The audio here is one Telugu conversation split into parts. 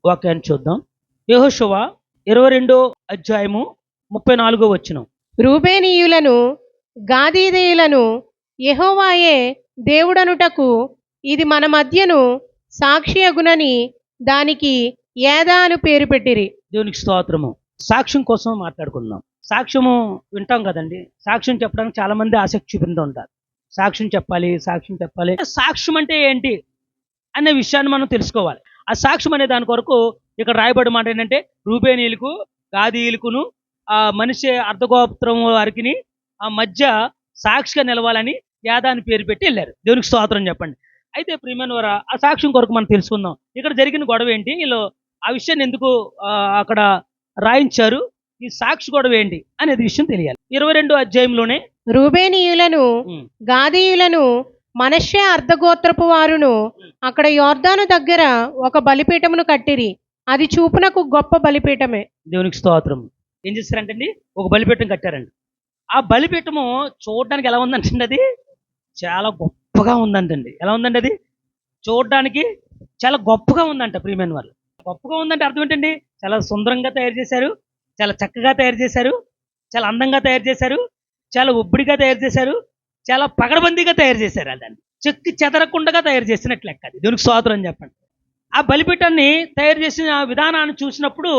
వాక్యాన్ని చూద్దాం. యెహోషువ 22 అధ్యాయము 34 వచనం. రూబేనీయులను గాదీయులను యెహోవాయే దేవుడనుటకు ఇది మన మధ్యను సాక్షియగునని దానికి ఏదా అని పేరు పెట్టిరి. దేవునికి స్తోత్రము. సాక్ష్యం కోసం మాట్లాడుకుందాం. సాక్ష్యము వింటాం కదండి. సాక్ష్యం చెప్పడానికి చాలా మంది ఆసక్తి చూపిస్తూ ఉంటారు. సాక్ష్యం చెప్పాలి, సాక్ష్యం చెప్పాలి. సాక్ష్యం అంటే ఏంటి అనే విషయాన్ని మనం తెలుసుకోవాలి. ఆ సాక్ష్యం అనే దాని కొరకు ఇక్కడ రాయబడి మాట ఏంటంటే, రూబేనీయులకు గాదీయులకును ఆ మనిషి అర్ధగోత్రం వారికి ఆ మధ్య సాక్షిగా నిలవాలని యాదా అని పేరు పెట్టి వెళ్ళారు. దేవునికి స్తోత్రం చెప్పండి. అయితే ప్రియమైన వారా, ఆ సాక్ష్యం కొరకు మనం తెలుసుకుందాం. ఇక్కడ జరిగిన గొడవ ఏంటి, వీళ్ళు ఆ విషయాన్ని ఎందుకు అక్కడ రాయించారు, ఈ సాక్షి గొడవ ఏంటి అనేది విషయం తెలియాలి. 22 అధ్యాయంలోనే రూబేనీయులను గాదీయులను మనష్షే అర్ధగోత్రపు వారును అక్కడ యోర్దాను దగ్గర ఒక బలిపీఠమును కట్టిరి. అది చూపునకు గొప్ప బలిపీఠమే. దేవునికి స్తోత్రం. ఏం చేశారంటండి, ఒక బలిపీఠం కట్టారండి. ఆ బలిపీఠము చూడడానికి ఎలా ఉందంటండి, అది చాలా గొప్పగా ఉందంటండి. ఎలా ఉందండి, అది చూడడానికి చాలా గొప్పగా ఉందంట. ప్రియమైన వాళ్ళు, గొప్పగా ఉందంటే అర్థం ఏంటండి, చాలా సుందరంగా తయారు చేశారు, చాలా చక్కగా తయారు చేశారు, చాలా అందంగా తయారు చేశారు, చాలా ఉబ్బడిగా తయారు చేశారు, చాలా పగడబందీగా తయారు చేశారు. దాన్ని చెక్కి చెదరకుండా తయారు చేసినట్లు లెక్క. అది దేవునికి స్తోత్రం అని చెప్పండి. ఆ బలిపీఠాన్ని తయారు చేసిన విధానాన్ని చూసినప్పుడు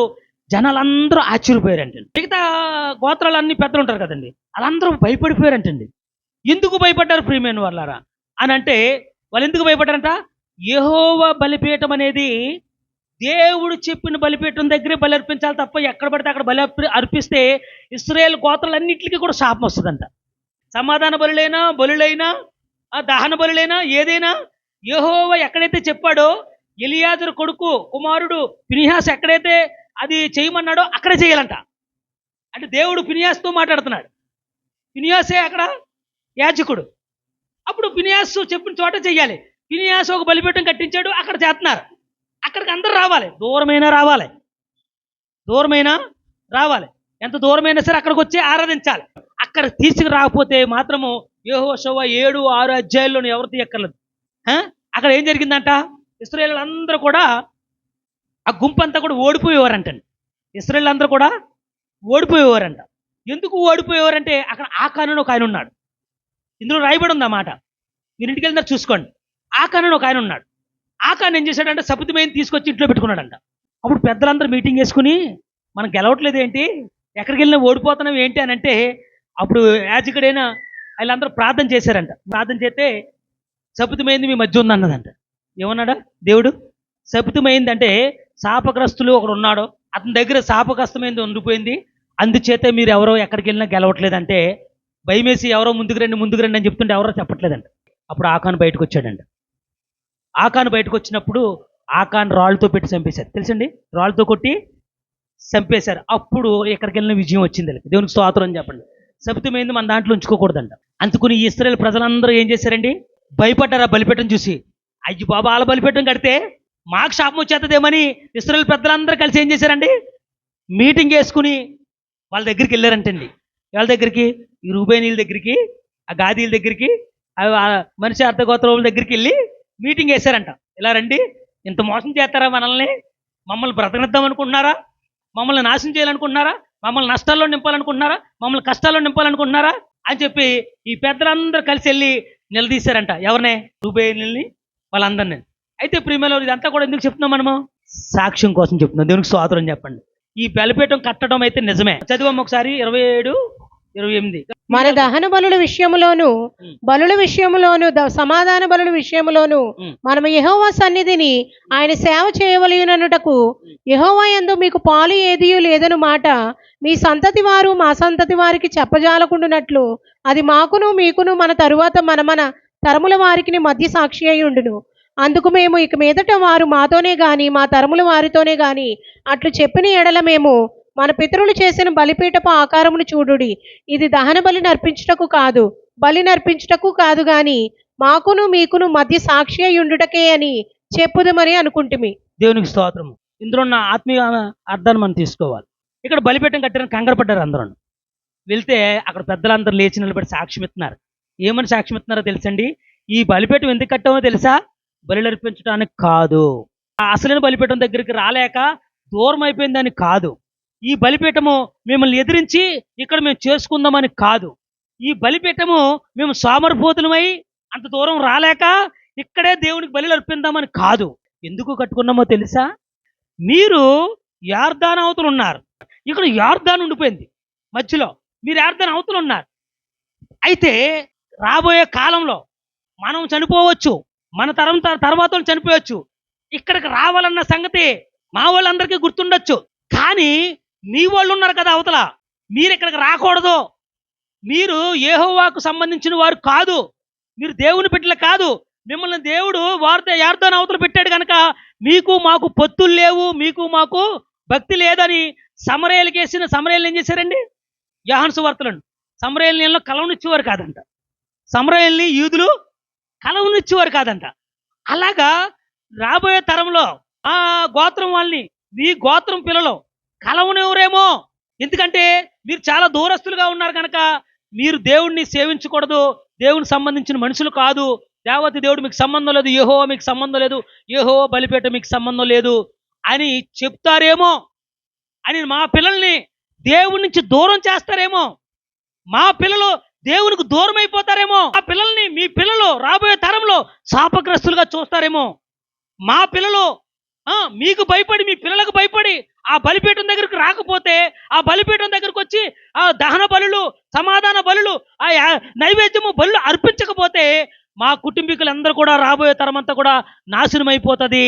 జనాలందరూ ఆశ్చర్యపోయారంటండి. మిగతా గోత్రాలన్నీ పెద్దలు ఉంటారు కదండి, వాళ్ళందరూ భయపడిపోయారంటండి. ఎందుకు భయపడ్డారు ప్రియమైన వాళ్ళారా అని అంటే, వాళ్ళు ఎందుకు భయపడ్డారంట, యెహోవా బలిపీఠం అనేది దేవుడు చెప్పిన బలిపీఠం దగ్గరే బలి అర్పించాలి తప్ప ఎక్కడ పడితే అక్కడ బలి అర్పిస్తే ఇశ్రాయేలు గోత్రాలన్నింటికి కూడా శాపం వస్తుందంట. సమాధాన బలులైనా దహన బలులైనా ఏదైనా యెహోవా ఎక్కడైతే చెప్పాడో, ఎలియాజరు కొడుకు కుమారుడు ఫినిహాస్ ఎక్కడైతే అది చేయమన్నాడో అక్కడే చేయాలంట. అంటే దేవుడు ఫినిహాస్తో మాట్లాడుతున్నాడు. ఫినిహాసే అక్కడ యాజకుడు. అప్పుడు ఫినిహాసు చెప్పిన చోట చెయ్యాలి. ఫినిహాసు ఒక బలిపీఠం కట్టించాడు, అక్కడ చేస్తున్నారు. అక్కడికి అందరూ రావాలి, దూరమైనా రావాలి, ఎంత దూరమైనా సరే అక్కడికి వచ్చి ఆరాధించాలి. అక్కడ తీసుకురాకపోతే మాత్రము యెహోషువ 7-6 అధ్యాయుల్లోనే ఎవరు తీయక్కర్లేదు. అక్కడ ఏం జరిగిందంట, ఇశ్రాయేలు అందరూ కూడా ఆ గుంపంతా కూడా ఓడిపోయేవారంటండి. ఇశ్రాయేలు అందరూ కూడా ఓడిపోయేవారంట. ఎందుకు ఓడిపోయేవారంటే, అక్కడ ఆకాను ఒక ఆయన ఉన్నాడు. ఇందులో రాయబడి ఉంది అన్నమాట. మీరు ఇంటికి వెళ్ళినారు చూసుకోండి. ఆకాను ఒక ఆయన ఉన్నాడు. ఆకాను ఏం చేశాడంటే, సపుతిమైన తీసుకొచ్చి ఇంట్లో పెట్టుకున్నాడంట. అప్పుడు పెద్దలందరూ మీటింగ్ వేసుకుని, మనం గెలవట్లేదు ఏంటి, ఎక్కడికి వెళ్ళినా ఓడిపోతున్నాం ఏంటి అని అంటే, అప్పుడు యాజకుడైనా వీళ్ళందరూ ప్రార్థన చేశారంట. ప్రార్థన చేస్తే సపుతిమైంది మీ మధ్య ఉందన్నదంట. ఏమన్నాడా దేవుడు, సపుతిమైంది అంటే శాపగ్రస్తులు ఒకడు ఉన్నాడు, అతని దగ్గర శాపగ్రస్తమైంది ఉండిపోయింది, అందుచేతే మీరు ఎవరో ఎక్కడికి వెళ్ళినా గెలవట్లేదంటే, భయమేసి ఎవరో ముందుకు రండి అని చెప్తుంటే ఎవరో చెప్పట్లేదంట. అప్పుడు ఆకాను బయటకు వచ్చాడంట. ఆకాను బయటకు వచ్చినప్పుడు ఆకాను రాళ్ళతో పెట్టి చంపేశారు. తెలుసండి, రాళ్ళతో కొట్టి చంపేశారు. అప్పుడు ఎక్కడికి వెళ్ళిన విజయం వచ్చింది. దేవునికి స్తోత్రం అని చెప్పండి. సబితమైంది మన దాంట్లో ఉంచుకోకూడదంట. అందుకుని ఈ ఇశ్రాయేలు ప్రజలందరూ ఏం చేశారండి, భయపడ్డారు ఆ బలిపీఠం చూసి. అయ్యి బాబా, వాళ్ళ బలిపీఠం కడితే మాకు శాపం వచ్చేస్తుందేమని ఇశ్రాయేలు పెద్దలందరూ కలిసి ఏం చేశారండి, మీటింగ్ వేసుకుని వాళ్ళ దగ్గరికి వెళ్ళారంటండి. వాళ్ళ దగ్గరికి, ఈ రూబేనీయుల దగ్గరికి, ఆ గాదీయుల దగ్గరికి, మనిషి అర్ధగోత్రుల దగ్గరికి వెళ్ళి మీటింగ్ వేశారంట. ఇలా రండి, ఇంత మోసం చేస్తారా మనల్ని, మమ్మల్ని బ్రతకనిద్దాం అనుకుంటున్నారా, మమ్మల్ని నాశనం చేయాలనుకుంటున్నారా, మమ్మల్ని నష్టాల్లో నింపాలనుకుంటున్నారా, మమ్మల్ని కష్టాల్లో నింపాలనుకుంటున్నారా అని చెప్పి ఈ పెద్దలందరూ కలిసి వెళ్ళి నిలదీశారంట. ఎవరినే, రూబేనీయుల్ని, వాళ్ళందరినీ. అయితే ప్రియమైన ఇదంతా కూడా ఎందుకు చెప్తున్నాం మనము, సాక్ష్యం కోసం చెప్తున్నాం. దేవునికి స్తోత్రం చెప్పండి. ఈ బలిపీఠం కట్టడం అయితే నిజమే. చదివాము ఒకసారి 27-28. మన దహన బలుల విషయములోను సమాధాన బలుల విషయములోను మనము యెహోవా సన్నిధిని ఆయన సేవ చేయవలెననుటకు యెహోవా యందు మీకు పాలు ఏదియూ లేదను మాట మీ సంతతి వారు మా సంతతి వారికి చెప్పజాలకుండునట్లు అది మాకును మీకును మన తరువాత మన తరముల వారికి మధ్య సాక్షి అయి ఉండును. అందుకు మేము ఇక మీదట వారు మాతోనే గాని మా తరముల వారితోనే గాని అట్లు చెప్పిన ఎడల మేము మన పితరులు చేసిన బలిపీఠపు ఆకారమును చూడుడి, ఇది దహన బలి నర్పించుటకు కాదు గాని మాకును మీకును మధ్య సాక్షి అయి ఉండుటకే అని చెప్పుదమని అనుకుంటుమి. దేవునికి స్తోత్రము. ఇందులో ఉన్న ఆత్మీయ అర్థాన్ని మనం తీసుకోవాలి. ఇక్కడ బలిపీఠం కట్టిన కంగారు పడ్డారు అందరూ. వెళ్తే అక్కడ పెద్దలందరూ లేచి నిలబడి సాక్ష్యం ఇస్తున్నారు. ఏమని సాక్ష్యం ఇస్తున్నారో తెలుసండి, ఈ బలిపీఠం ఎందుకు కట్టామో తెలుసా, బలి అర్పించడానికి కాదు, ఆ అసలైన బలిపీఠం దగ్గరికి రాలేక దూరం అయిపోయిందని కాదు. ఈ బలిపీఠము మిమ్మల్ని ఎదిరించి ఇక్కడ మేము చేసుకుందామని కాదు. ఈ బలిపీఠము మేము సోమరిపోతులమై అంత దూరం రాలేక ఇక్కడే దేవునికి బలి అర్పిద్దామని కాదు. ఎందుకు కట్టుకున్నామో తెలుసా? మీరు యార్దాను అవతల ఉన్నారు, ఇక్కడ యార్దాను ఉండిపోయింది మధ్యలో. మీరు యార్దాను అవతల ఉన్నారు. అయితే రాబోయే కాలంలో మనం చనిపోవచ్చు, మన తరం తర్వాత వాళ్ళు చనిపోవచ్చు. ఇక్కడికి రావాలన్న సంగతి మా వాళ్ళందరికీ గుర్తుండొచ్చు. కానీ మీ వాళ్ళు ఉన్నారు కదా అవతల, మీరు ఇక్కడికి రాకూడదు. మీరు యెహోవాకు సంబంధించిన వారు కాదు, మీరు దేవుని బిడ్డలు కాదు. మిమ్మల్ని దేవుడు యార్దాను అవతల పెట్టాడు కనుక మీకు మాకు పొత్తులు లేవు, మీకు మాకు భక్తి లేదని సమరయేలు ఏం చేశారండి? యోహాను సువార్తలను సమరయేలు నీళ్ళలో కలవనిచ్చేవారు కాదంట. సమరయేల్ని యూదులు కలవనిచ్చేవారు కాదంట. అలాగా రాబోయే తరంలో ఆ గోత్రం వాళ్ళని, మీ గోత్రం పిల్లలు కలవనివ్వరేమో. ఎందుకంటే మీరు చాలా దూరస్తులుగా ఉన్నారు కనుక మీరు దేవుణ్ణి సేవించకూడదు, దేవునికి సంబంధించిన మనుషులు కాదు, దేవతి దేవుడు మీకు సంబంధం లేదు, యెహోవా మీకు సంబంధం లేదు, యెహోవా బలిపీఠం మీకు సంబంధం లేదు అని చెప్తారేమో అని మా పిల్లల్ని దేవుడి నుంచి దూరం చేస్తారేమో. మా పిల్లలు దేవునికి దూరం అయిపోతారేమో. ఆ పిల్లల్ని, మీ పిల్లలు రాబోయే తరంలో శాపగ్రస్తులుగా చూస్తారేమో. మా పిల్లలు మీకు భయపడి, మీ పిల్లలకు భయపడి ఆ బలిపీఠం దగ్గరికి రాకపోతే, ఆ బలిపీఠం దగ్గరికి వచ్చి ఆ దహన బలులు, సమాధాన బలులు, ఆ నైవేద్యము బలులు అర్పించకపోతే మా కుటుంబీకులందరూ కూడా రాబోయే తరం అంతా కూడా నాశనం అయిపోతుంది.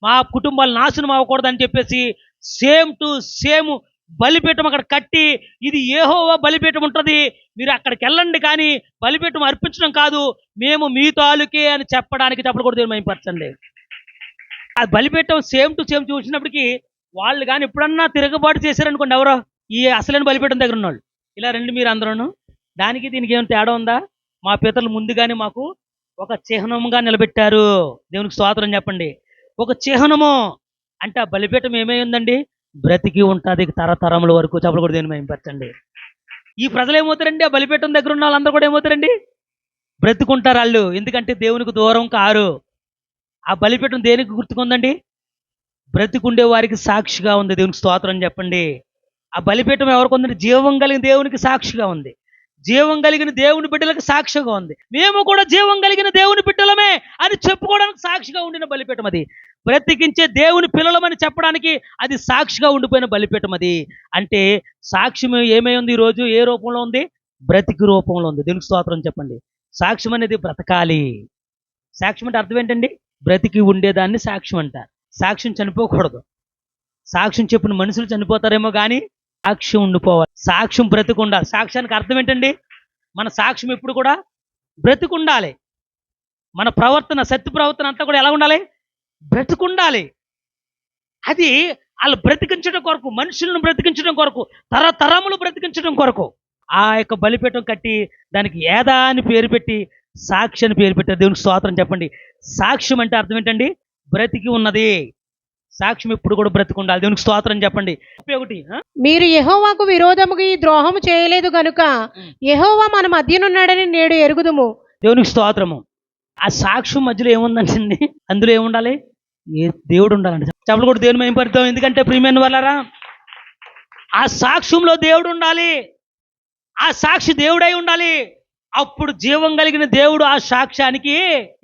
మా కుటుంబాలు నాశనం అవ్వకూడదని చెప్పేసి సేమ్ టు సేమ్ బలిపీఠం అక్కడ కట్టి, ఇది యెహోవా బలిపీఠం ఉంటుంది, మీరు అక్కడికి వెళ్ళండి కానీ బలిపీఠం అర్పించడం కాదు, మేము మీ తాలూకే అని చెప్పడానికి చెప్పడం కూడా మహిమపరచండి. ఆ బలిపీఠం సేమ్ టు సేమ్ చూసినప్పటికీ వాళ్ళు కానీ ఎప్పుడన్నా తిరగబాటు చేశారనుకోండి, ఎవరో ఈ అసలైన బలిపీఠం దగ్గర ఉన్నవాళ్ళు, ఇలా రండి మీరు అందరూ, దానికి దీనికి ఏమైనా తేడా ఉందా? మా పితరులు ముందుగానే మాకు ఒక చిహ్నముగా నిలబెట్టారు. దేవునికి స్తోత్రం చెప్పండి. ఒక చిహ్నము అంటే ఆ బలిపీఠం ఏమై ఉందండి? బ్రతికి ఉంటుంది తరతరముల వరకు. చెప్పలు కూడా దేని మహిమపరచండి. ఈ ప్రజలు ఏమవుతారండి? ఆ బలిపీఠం దగ్గర ఉన్న వాళ్ళందరూ కూడా ఏమవుతారండి? బ్రతుకుంటారు వాళ్ళు. ఎందుకంటే దేవునికి దూరం కారు. ఆ బలిపీఠం దేనికి గుర్తుకుందండి? బ్రతికుండే వారికి సాక్షిగా ఉంది. దేవునికి స్తోత్రం చెప్పండి. ఆ బలిపీఠం ఎవరికి ఉందండి? జీవం కలిగిన దేవునికి సాక్షిగా ఉంది, జీవం కలిగిన దేవుని బిడ్డలకు సాక్షిగా ఉంది. మేము కూడా జీవం కలిగిన దేవుని బిడ్డలమే అని చెప్పుకోవడానికి సాక్షిగా ఉండిన బలిపీఠం అది. బ్రతికించే దేవుని పిల్లలమని చెప్పడానికి అది సాక్షిగా ఉండిపోయిన బలిపీఠం అది. అంటే సాక్ష్యం ఏమై ఉంది? ఈరోజు ఏ రూపంలో ఉంది? బ్రతికి రూపంలో ఉంది. దేవునికి స్తోత్రం చెప్పండి. సాక్ష్యం అనేది బ్రతకాలి. సాక్ష్యం అంటే అర్థం ఏంటండి? బ్రతికి ఉండేదాన్ని సాక్ష్యం అంటారు. సాక్ష్యం చనిపోకూడదు. సాక్ష్యం చెప్పిన మనుషులు చనిపోతారేమో కానీ సాక్ష్యం ఉండిపోవాలి. సాక్ష్యం బ్రతికుండాలి. సాక్ష్యానికి అర్థం ఏంటండి? మన సాక్ష్యం ఎప్పుడు కూడా బ్రతికుండాలి. మన ప్రవర్తన, సత్య ప్రవర్తన అంతా కూడా ఎలా ఉండాలి? బ్రతికుండాలి. అది వాళ్ళు బ్రతికించడం కొరకు, మనుషులను బ్రతికించడం కొరకు, తరతరములు బ్రతికించడం కొరకు ఆ యొక్క బలిపీఠం కట్టి దానికి ఏదా అని పేరు పెట్టి సాక్షి అని పేరు పెట్టారు. దేవునికి స్తోత్రం చెప్పండి. సాక్ష్యం అంటే అర్థం ఏంటండి? బ్రతికి ఉన్నది. సాక్ష్యం ఎప్పుడు కూడా బ్రతికుండాలి. దేవునికి స్తోత్రం చెప్పండి. ఒకటి, మీరు యెహోవాకు విరోధముగా ఈ ద్రోహము చేయలేదు గనుక యెహోవా మన మధ్యనున్నాడని నేడు ఎరుగుదుము. దేవునికి స్తోత్రము. ఆ సాక్ష్యం మధ్యలో ఏముందండి? అందులో ఏముండాలి? దేవుడు ఉండాలండి. చెప్పలు కూడా దేవుని మహిమపడతాం. ఎందుకంటే ప్రియమైన వాళ్ళారా, ఆ సాక్ష్యంలో దేవుడు ఉండాలి. ఆ సాక్షి దేవుడై ఉండాలి. అప్పుడు జీవం కలిగిన దేవుడు ఆ సాక్ష్యానికి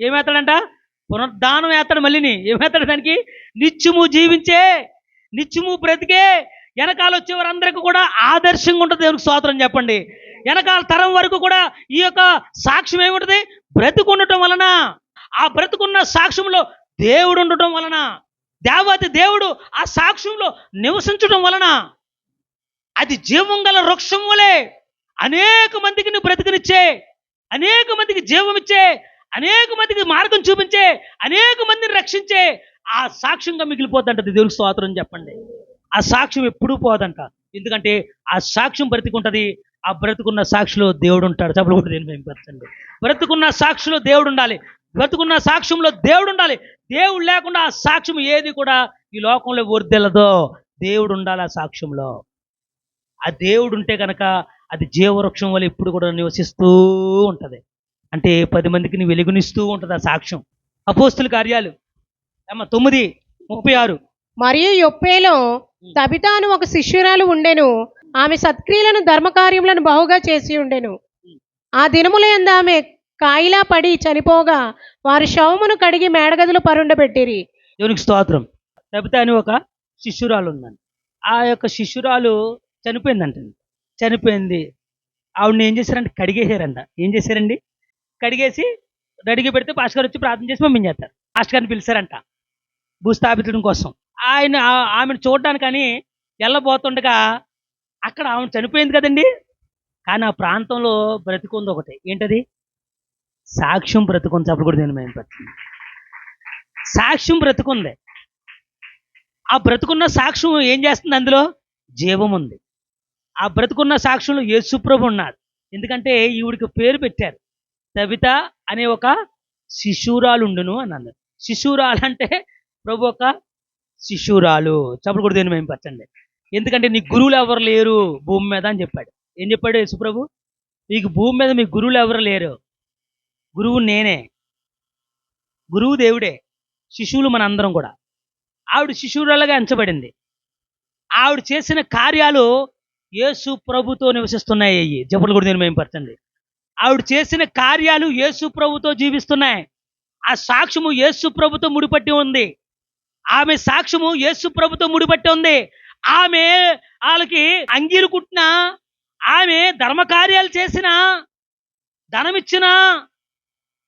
ఏమేస్తాడంట? పునరుద్ధానం వేస్తాడు. మళ్ళీని ఏమేస్తాడు? దానికి నిత్యము జీవించే, నిత్యము బ్రతికే, వెనకాల వచ్చేవారందరికీ కూడా ఆదర్శంగా ఉంటుంది. దేవునికి స్తోత్రం చెప్పండి. వెనకాల తరం వరకు కూడా ఈ యొక్క సాక్ష్యం ఏముంటుంది? బ్రతుకుండటం వలన, ఆ బ్రతుకున్న సాక్ష్యంలో దేవుడు ఉండటం వలన, దేవతి దేవుడు ఆ సాక్ష్యంలో నివసించడం వలన అది జీవం గల వృక్షం వలె అనేక మందికి బ్రతికినిచ్చే, అనేక మందికి జీవం ఇచ్చే, అనేక మందికి మార్గం చూపించే, అనేక మందిని రక్షించే ఆ సాక్ష్యంగా మిగిలిపోతుంటది. దేవునికి స్తోత్రం చెప్పండి. ఆ సాక్ష్యం ఎప్పుడూ పోదంట. ఎందుకంటే ఆ సాక్ష్యం బ్రతికుంటది. ఆ బ్రతుకున్న సాక్షిలో దేవుడు ఉంటాడు. చెప్పలు కూడా దేని మహిమపరచండి. బ్రతుకున్న సాక్షిలో దేవుడు ఉండాలి. బ్రతుకున్న సాక్ష్యంలో దేవుడు ఉండాలి. దేవుడు లేకుండా ఆ సాక్ష్యం ఏది కూడా ఈ లోకంలో వర్ధిల్లదో. దేవుడు ఉండాలి ఆ సాక్ష్యంలో. ఆ దేవుడు ఉంటే కనుక అది జీవవృక్షం వల్ల ఇప్పుడు కూడా నివసిస్తూ ఉంటుంది. అంటే 10 మందికి వెలుగునిస్తూ ఉంటుంది ఆ సాక్ష్యం. అపోస్తుల కార్యాలు 9 36. మరియు యొప్పేలో తబితా అను ఒక శిష్యురాలు ఉండెను. ఆమె సత్క్రియలను ధర్మకార్యములను బహుగా చేసి ఉండెను. ఆ దినములందు ఆమె కాయిలా పడి చనిపోగా వారు శవమును కడిగి మేడగదిలో పరుండబెట్టిరి. దేవునికి స్తోత్రం. తబిత అని ఒక శిష్యురాలు ఉందండి. ఆ యొక్క శిష్యురాలు చనిపోయిందంటండి. చనిపోయింది. ఆవిడని ఏం చేశారంటే కడిగేశారంట. ఏం చేశారండి? కడిగేసి రెడీగా పెడితే పాస్టర్ గారు వచ్చి ప్రార్థన చేసి పంపించేస్తారు. పాస్టర్ గారిని పిలిచారంట భూస్థాపించడం కోసం. ఆయన ఆమెను చూడడానికని వెళ్ళబోతుండగా అక్కడ ఆమె చనిపోయింది కదండి. కానీ ఆ ప్రాంతంలో బ్రతికుంది ఒకటి. ఏంటది? సాక్ష్యం బ్రతుకుంది. అప్పుడు కూడా నేను మేము పట్టింది సాక్ష్యం బ్రతుకుంది. ఆ బ్రతుకున్న సాక్ష్యం ఏం చేస్తుంది? అందులో జీవం ఉంది. ఆ బ్రతుకున్న సాక్ష్యంలో యేసుప్రభు ఉన్నాడు. ఎందుకంటే ఈవిడికి పేరు పెట్టారు, తబిత అనే ఒక శిశురాలు ఉండును అని అన్నారు. శిశురాలు అంటే ప్రభు ఒక శిశురాలు. చప్పుడు కూడా దేని మేము పచ్చండి. ఎందుకంటే నీ గురువులు ఎవరు లేరు భూమి మీద అని చెప్పాడు. ఏం చెప్పాడు యేసుప్రభు? మీకు భూమి మీద మీ గురువులు ఎవరు లేరు, గురువు నేనే. గురువు దేవుడే, శిశువులు మన అందరం కూడా. ఆవిడ శిశువురాలుగా ఎంచబడింది. ఆవిడ చేసిన కార్యాలు యేసు ప్రభుతో నివసిస్తున్నాయి. జబ్బులు కూడా నేను మేంపరచండి. ఆవిడ చేసిన కార్యాలు యేసు ప్రభుతో జీవిస్తున్నాయి. ఆ సాక్ష్యము యేసు ప్రభుతో ముడిపట్టి ఉంది. ఆమె సాక్ష్యము యేసు ప్రభుతో ముడిపట్టి ఉంది. ఆమె వాళ్ళకి అంగీలు కుట్టిన, ఆమె ధర్మకార్యాలు చేసిన, ధనమిచ్చిన,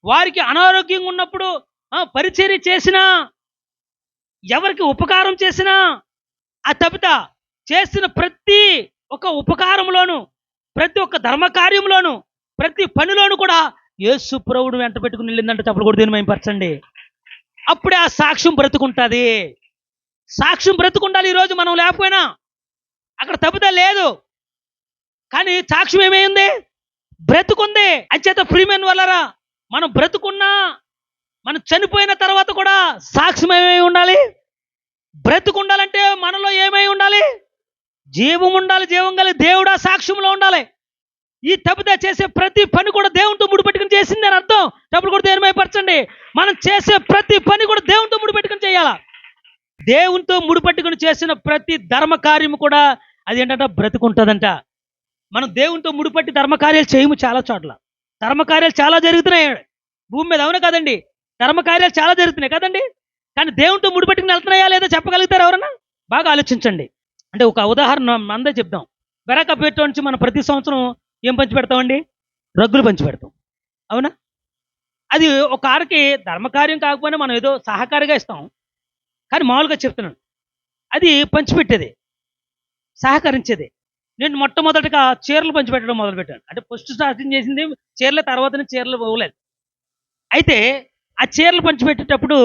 వారికి అనారోగ్యంగా ఉన్నప్పుడు పరిచర్య చేసిన, ఎవరికి ఉపకారం చేసినా, ఆ తబిత చేసిన ప్రతి ఒక్క ఉపకారంలోను, ప్రతి ఒక్క ధర్మకార్యంలోను, ప్రతి పనిలోను కూడా యేసు ప్రభువును వెంట పెట్టుకుని వెళ్ళిందంటే చప్పుడు కూడా దీన్ని మేంపరచండి. అప్పుడే ఆ సాక్ష్యం బ్రతుకుంటుంది. సాక్ష్యం బ్రతుకుండాలి. ఈరోజు మనం లేకపోయినా అక్కడ తబిత లేదు, కానీ సాక్ష్యం ఏమైంది? బ్రతుకుంది. అంచేత ప్రియమైన వాళ్ళరా, మనం బ్రతుకున్నా, మనం చనిపోయిన తర్వాత కూడా సాక్ష్యం ఏమై ఉండాలి? బ్రతుకుండాలంటే మనలో ఏమై ఉండాలి? జీవం ఉండాలి. జీవం కలిగి దేవుడు ఆ సాక్ష్యంలో ఉండాలి. ఈ తబిత చేసే ప్రతి పని కూడా దేవునితో ముడిపెట్టుకుని చేసింది అని అర్థం. డబ్బులు కూడా దేనిమై పరచండి. మనం చేసే ప్రతి పని కూడా దేవునితో ముడిపెట్టుకుని చేయాలా. దేవునితో ముడిపెట్టుకుని చేసిన ప్రతి ధర్మ కార్యము కూడా అది ఏంటంటే బ్రతుకుంటుందంట. మనం దేవునితో ముడిపట్టి ధర్మకార్యాలు చేయము. చాలా చోట్ల ధర్మకార్యాలు చాలా జరుగుతున్నాయి భూమి మీద, అవునా కదండి? ధర్మకార్యాలు చాలా జరుగుతున్నాయి కదండి. కానీ దేవునితో ముడిపెట్టుకుని వెళ్తున్నాయా లేదా చెప్పగలుగుతారు ఎవరన్నా? బాగా ఆలోచించండి. అంటే ఒక ఉదాహరణ మందే చెప్దాం. బెరకపేట నుంచి మనం ప్రతి సంవత్సరం ఏం పంచి పెడతామండి? రగ్గులు పంచి పెడతాం, అవునా? అది ఒక ఆడకి ధర్మకార్యం కాకపోయినా మనం ఏదో సహకారిగా ఇస్తాం. కానీ మామూలుగా చెప్తున్నాను, అది పంచిపెట్టేది, సహకరించేది. నేను మొట్టమొదటిగా చీరలు పంచిపెట్టడం మొదలుపెట్టాను. అంటే ఫస్ట్ స్టార్టింగ్ చేసింది చీరల, తర్వాతనే చీరలు పోలేదు. అయితే ఆ చీరలు పంచిపెట్టేటప్పుడు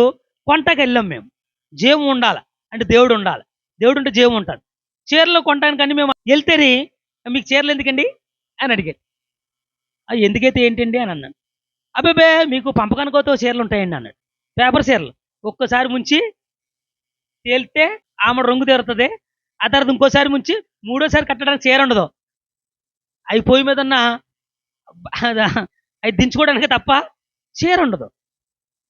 కొంటకి వెళ్ళాం మేము. జీవం ఉండాలి అంటే దేవుడు ఉండాలి. దేవుడు ఉంటే జీవం ఉంటాడు. చీరలు కొంటానికని మేము వెళ్తేనే, మీకు చీరలు ఎందుకండి అని అడిగాడు. ఎందుకైతే ఏంటండి అని అన్నాను. అబ్బాబే మీకు పంపకానికోతో చీరలు ఉంటాయండి అన్నాడు. పేపర్ చీరలు ఒక్కసారి ముంచి తేలితే ఆమె రంగు తీరుతుంది. ఆ తర్వాత ఇంకోసారి ముంచి మూడోసారి కట్టడానికి చీర ఉండదు. అవి పొయ్యి మీద ఉన్న అవి దించుకోవడానికి తప్ప చీర ఉండదు.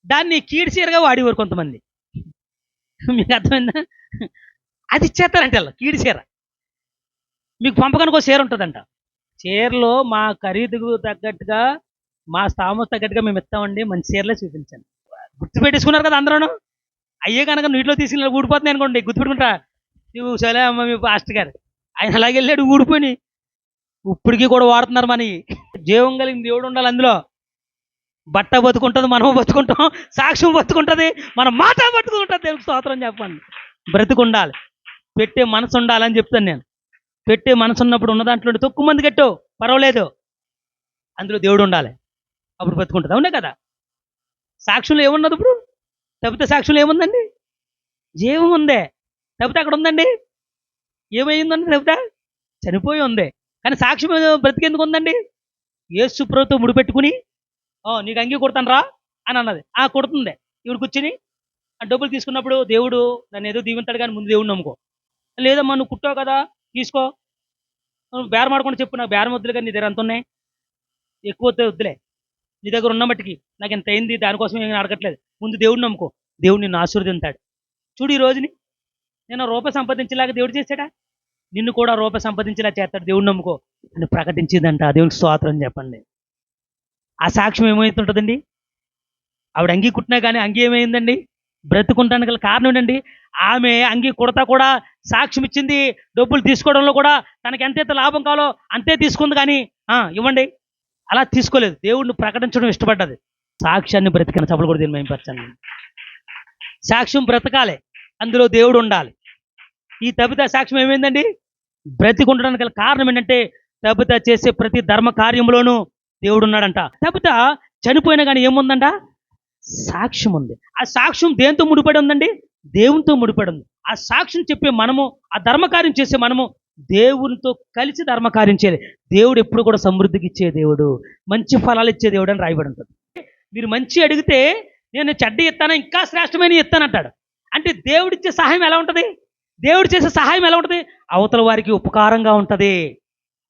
దాన్ని కీడి చీరగా వాడేవారు కొంతమంది. మీకు అర్థమైందా? అది ఇచ్చేస్తారంటే అలా కీడి చీర. మీకు పంపకానికి ఒక చీర ఉంటుందంట. చీరలో మా ఖరీదుకు తగ్గట్టుగా, మా స్థామత తగ్గట్టుగా మేము ఇస్తామండి, మంచి చీరలే చూపించండి. గుర్తుపెట్టేసుకున్నారు కదా అందరూ. అయ్యే కనుక నీటిలో తీసుకెళ్ళి ఊడిపోతున్నాయి అనుకోండి, గుర్తుపెట్టుకుంటా. నువ్వు సరే అమ్మ మీ పాస్టర్ గారు, ఆయన అలాగే వెళ్ళాడు ఊడిపోయి. ఇప్పటికీ కూడా వాడుతున్నారు. మనకి జీవం కలిగిన దేవుడు ఉండాలి అందులో. బట్ట బతుకుంటుంది, మనము బతుకుంటాం, సాక్ష్యం బతుకుంటుంది, మన మాట బతుకుంటుంది. దేవుడికి స్తోత్రం చెప్పండి. బ్రతుకుండాలి, పెట్టే మనసు ఉండాలని చెప్తాను నేను. పెట్టే మనసు ఉన్నప్పుడు ఉన్న దాంట్లో తక్కువ మంది కట్టు పర్వాలేదు, అందులో దేవుడు ఉండాలి, అప్పుడు బతుకుంటుంది, అవునే కదా? సాక్ష్యంలో ఏమున్నది ఇప్పుడు? తప్పితే సాక్ష్యంలో ఏముందండి? జీవం ఉందే. తప్పితే అక్కడ ఉందండి ఏమైందండి? తప్పితే చనిపోయి ఉంది. కానీ సాక్ష్యం బ్రతికెందుకు ఉందండి? యేసు ప్రభుతో ముడిపెట్టుకుని నీకు అంగీ కుడతాను రా అని అన్నది. కుడుతుంది. ఇవి కూర్చుని డబ్బులు తీసుకున్నప్పుడు దేవుడు నన్ను ఏదో దీవింతాడు, కానీ ముందు దేవుడు నమ్ముకో. లేదమ్మా నువ్వు కుట్టావు కదా తీసుకో, నువ్వు బేరం ఆడుకుంటూ చెప్పు, నాకు బేరం వద్దులే, కానీ నీ దగ్గర ఎంత ఉన్నాయి, ఎక్కువ వద్దులే, నీ దగ్గర ఉన్న మట్టికి నాకు ఎంత అయింది, దానికోసం ఏమైనా అడగట్లేదు, ముందు దేవుడు నమ్ముకో, దేవుడు నిన్ను ఆశీర్వదింతాడు. చూడు ఈ రోజుని, నేను రూపాయి సంపాదించేలాగా దేవుడు చేశాడా? నిన్ను కూడా రూపాయి సంపాదించేలా చేస్తాడు, దేవుడు నమ్ముకో అని ప్రకటించిందంట. దేవునికి స్తోత్రం చెప్పండి. ఆ సాక్ష్యం ఏమవుతుంటుందండి? ఆవిడ అంగీ కుట్టినా కానీ అంగీ ఏమైందండి? బ్రతుకుంటానికి గల కారణం ఏంటండి? ఆమె అంగీ కుడతా కూడా సాక్ష్యం ఇచ్చింది. డబ్బులు తీసుకోవడంలో కూడా తనకి ఎంతైతే లాభం కావాలో అంతే తీసుకుంది, కానీ ఇవ్వండి అలా తీసుకోలేదు. దేవుడిని ప్రకటించడం ఇష్టపడ్డది. సాక్ష్యాన్ని బ్రతికిన సభలు కూడా దీన్ని మేంపరచండి. సాక్ష్యం బ్రతకాలి, అందులో దేవుడు ఉండాలి. ఈ తబిత సాక్ష్యం ఏమైందండి? బ్రతికి ఉండడానికి గల కారణం ఏంటంటే తబిత చేసే ప్రతి ధర్మ కార్యంలోనూ దేవుడు ఉన్నాడంట. తబిత చనిపోయినా కానీ ఏముందంట? సాక్ష్యం ఉంది. ఆ సాక్ష్యం దేంతో ముడిపడి ఉందండి? దేవునితో ముడిపడి ఉంది. ఆ సాక్ష్యం చెప్పే మనము, ఆ ధర్మకార్యం చేసే మనము దేవునితో కలిసి ధర్మకార్యం చేయాలి. దేవుడు ఎప్పుడు కూడా సమృద్ధికి ఇచ్చే దేవుడు, మంచి ఫలాలు ఇచ్చే దేవుడు అని రాయబడి ఉంటుంది. మీరు మంచి అడిగితే నేను చెడ్డ ఇస్తాను, ఇంకా శ్రేష్టమైన ఇస్తానంటాడు. అంటే దేవుడిచ్చే సహాయం ఎలా ఉంటుంది? దేవుడు చేసే సహాయం ఎలా ఉంటుంది? అవతల వారికి ఉపకారంగా ఉంటుంది,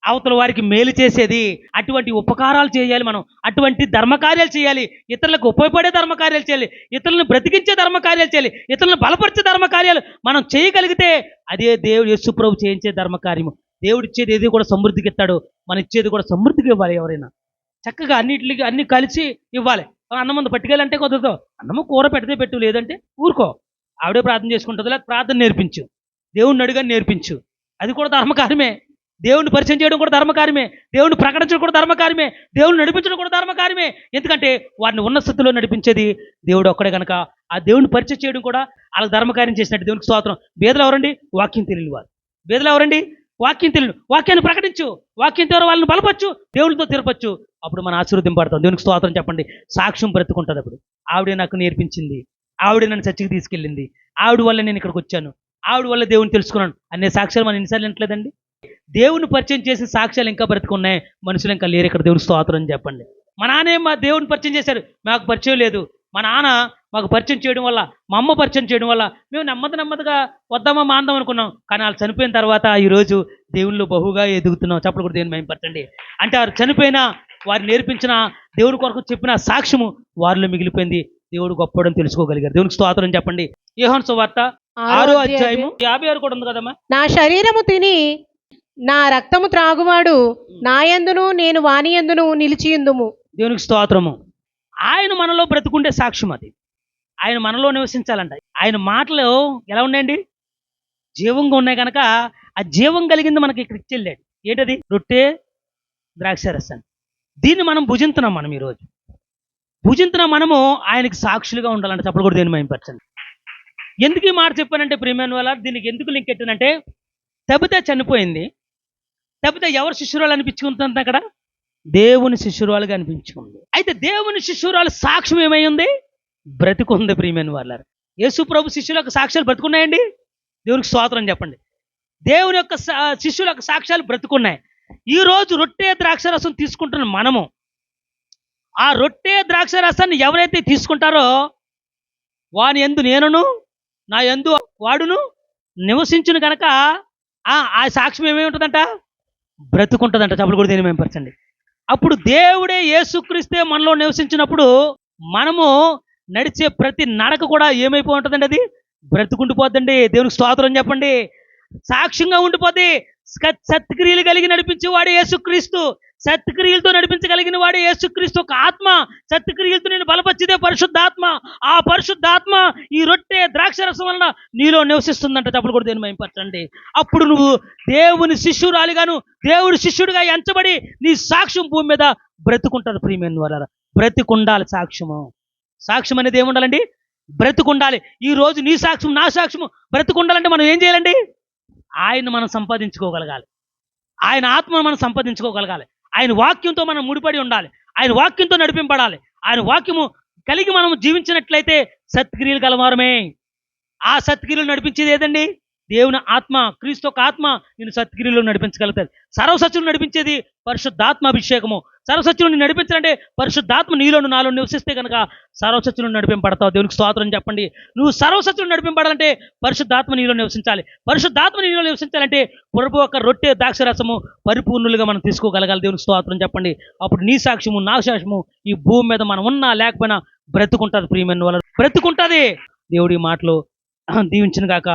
అవతల వారికి మేలు చేసేది. అటువంటి ఉపకారాలు చేయాలి మనం, అటువంటి ధర్మకార్యాలు చేయాలి, ఇతరులకు ఉపయోగపడే ధర్మకార్యాలు చేయాలి, ఇతరులను బ్రతికించే ధర్మకార్యాలు చేయాలి, ఇతరులను బలపరిచే ధర్మకార్యాలు మనం చేయగలిగితే అదే దేవుడు యేసు ప్రభు చేయించే ధర్మకార్యము. దేవుడు ఇచ్చేది ఏది కూడా సమృద్ధికి ఇస్తాడు, మనం ఇచ్చేది కూడా సమృద్ధికి ఇవ్వాలి. ఎవరైనా చక్కగా అన్నిటికి అన్ని కలిసి ఇవ్వాలి. అన్నం ముందు పట్టుకెళ్ళంటే కుదరదు. అన్నము కూర పెడితే పెట్టు, లేదంటే ఊరుకో, ఆవిడే ప్రార్థన చేసుకుంటుంది. లేదా ప్రార్థన నేర్పించు, దేవుణ్ణి అడుగని నేర్పించు, అది కూడా ధర్మకార్యమే. దేవుని పరిచయం చేయడం కూడా ధర్మకార్యమే, దేవుని ప్రకటించడం కూడా ధర్మకార్యమే, దేవుని నడిపించడం కూడా ధర్మకార్యమే. ఎందుకంటే వారిని ఉన్న స్థితిలో నడిపించేది దేవుడు ఒక్కడే కనుక ఆ దేవుని పరిచయం చేయడం కూడా వాళ్ళకి ధర్మకార్యం చేసినట్టు. దేవునికి స్తోత్రం. బేదలు ఎవరండి? వాక్యం తెలియని వారు. బేదలు ఎవరండి? వాక్యం తెలియను. వాక్యాన్ని ప్రకటించు, వాక్యం ద్వారా వాళ్ళని బలపచ్చు, దేవునితో తిరపచ్చు, అప్పుడు మన ఆశీర్వదింపడతాం. దేవునికి స్తోత్రం చెప్పండి. సాక్ష్యం బ్రతుకుంటుంది. అప్పుడు ఆవిడే నాకు నేర్పించింది, ఆవిడే నన్ను చర్చికి తీసుకెళ్ళింది, ఆవిడ వల్ల నేను ఇక్కడికి వచ్చాను, ఆవిడ వల్ల దేవుని తెలుసుకున్నాను అనే సాక్ష్యాలు మనం ఎన్నిసార్లు వినట్లేదండి? దేవుని పరిచయం చేసే సాక్ష్యాలు ఇంకా బ్రతుకున్నాయి, మనుషులు ఇంకా లేరు ఇక్కడ. దేవుని స్తోత్రం అని చెప్పండి. మా నాన్న మా దేవుని పరిచయం చేశారు, మాకు పరిచయం లేదు. మా నాన్న మాకు పరిచయం చేయడం వల్ల, మా అమ్మ పరిచయం చేయడం వల్ల మేము నెమ్మదిగా వద్దామా మాందాం అనుకున్నాం. కానీ వాళ్ళు చనిపోయిన తర్వాత ఈరోజు దేవుళ్ళు బహుగా ఎదుగుతున్నాం. చప్పుడు కూడా దేవుని మహిమపరచండి. అంటే వారు చనిపోయినా వారు నేర్పించిన దేవుడి కొరకు చెప్పిన సాక్ష్యము వారిలో మిగిలిపోయింది. దేవుడు గొప్పవాడని తెలుసుకోగలిగారు. దేవునికి స్తోత్రం చెప్పండి. యోహాను సువార్త 6వ అధ్యాయము 56 కూడా ఉంది కదమ్మా. నా శరీరము తిని నా రక్తము త్రాగువాడు నా యందును నేను వాని యందును నిలిచియుందుము. దేవునికి స్తోత్రము. ఆయన మనలో బ్రతుకుండే సాక్ష్యం అది. ఆయన మనలో నివసించాలంట. ఆయన మాటలు ఎలా ఉన్నాయండి? జీవంగా ఉన్నాయి కనుక ఆ జీవం కలిగింది మనకి ఇక్కడ ఇచ్చెళ్ళాడు. ఏంటది? రొట్టె ద్రాక్షారసం. దీన్ని మనం భుజింతున్నాం. మనం ఈరోజు భుజింతున్న మనము ఆయనకి సాక్షులుగా ఉండాలంటే చప్పుడు కూడా దేని మహిమపరచండి. ఎందుకు ఈ మాట చెప్పానంటే ప్రియమైన వాళ్ళ, దీనికి ఎందుకు లింక్ ఎట్టానంటే తబిత చనిపోయింది. తబిత ఎవరు శిష్యురాలు అనిపించుకుంటుంది? అక్కడ దేవుని శిష్యురాలుగా అనిపించుకుంది. అయితే దేవుని శిష్యురాలు సాక్ష్యం ఏమై ఉంది? బ్రతికుంది. ప్రియమైన వాళ్ళ, యేసు ప్రభు శిష్యుల యొక్క సాక్ష్యాలు బ్రతుకున్నాయండి. దేవునికి స్తోత్రం చెప్పండి. దేవుని యొక్క శిష్యుల యొక్క సాక్ష్యాలు బ్రతుకున్నాయి. ఈ రోజు రొట్టె ద్రాక్షారసం తీసుకుంటున్న మనము, ఆ రొట్టె ద్రాక్షారసాన్ని ఎవరైతే తీసుకుంటారో వాని యందు నేనును నా యందు వాడును నివసించును కనుక ఆ సాక్ష్యం ఏమేమి ఉంటుందంట? బ్రతుకుంటుందంట. చప్పుడు కూడా దేని మేంపరచండి. అప్పుడు దేవుడే యేసుక్రీస్తే మనలో నివసించినప్పుడు మనము నడిచే ప్రతి నడక కూడా ఏమైపోయి ఉంటుందండి? అది బ్రతుకుండిపోద్దండి. దేవునికి స్తోత్రం చెప్పండి. సాక్ష్యంగా ఉండిపోద్ది. సత్క్రియలు కలిగి నడిపించేవాడే యేసుక్రీస్తు. సత్క్రియలతో నడిపించగలిగిన వాడే యేసుక్రీస్తు. ఒక ఆత్మ సత్క్రియలతో నేను బలపరిచేదే పరిశుద్ధాత్మ. ఆ పరిశుద్ధాత్మ ఈ రొట్టె ద్రాక్షరసం వలన నీలో నివసిస్తుందంట. తప్పుడు కూడా దేని మహిమపరచండి. అప్పుడు నువ్వు దేవుని శిష్యురాలిగాను దేవుడి శిష్యుడిగా ఎంచబడి నీ సాక్ష్యం భూమి మీద బ్రతుకుంటారు. ప్రియమైన వారా, బ్రతికుండాలి సాక్ష్యము. సాక్ష్యం అనేది ఏముండాలండి? బ్రతుకుండాలి. ఈ రోజు నీ సాక్ష్యం నా సాక్ష్యము బ్రతుకుండాలంటే మనం ఏం చేయాలండి? ఆయన మనం సంపాదించుకోగలగాలి, ఆయన ఆత్మను మనం సంపాదించుకోగలగాలి, ఆయన వాక్యంతో మనం ముడిపడి ఉండాలి, ఆయన వాక్యంతో నడిపింపడాలి. ఆయన వాక్యము కలిగి మనం జీవించినట్లయితే సత్క్రియలు కలవారమే. ఆ సత్క్రియలు నడిపించేది ఏదండి? దేవుని ఆత్మ, క్రీస్తు యొక్క ఆత్మ నేను సత్క్రియలు నడిపించగలుగుతుంది. సర్వసత్యులు నడిపించేది పరిశుద్ధాత్మ అభిషేకము. సర్వసత్యులను నడిపించాలంటే పరిశుద్ధాత్మ నీలోను నాలో నివసిస్తే కనుక సర్వసత్యులను నడిపింపడతావు. దేవునికి స్తోత్రం చెప్పండి. నువ్వు సర్వసత్యులను నడిపింపడాలంటే పరిశుద్ధాత్మ నీలో నివసించాలి. పరిశుద్ధాత్మ నీలో నివసించాలంటే ప్రభు ఒక రొట్టె ద్రాక్షరసము పరిపూర్ణులుగా మనం తీసుకోగలగాలి. దేవునికి స్తోత్రం చెప్పండి. అప్పుడు నీ సాక్ష్యము నా సాక్ష్యము ఈ భూమి మీద మనం ఉన్నా లేకపోయినా బ్రతుకుంటుంది. ప్రియమైన వాళ్ళ బ్రతుకుంటుంది. దేవుడి మాటలు దీవించిన గాక.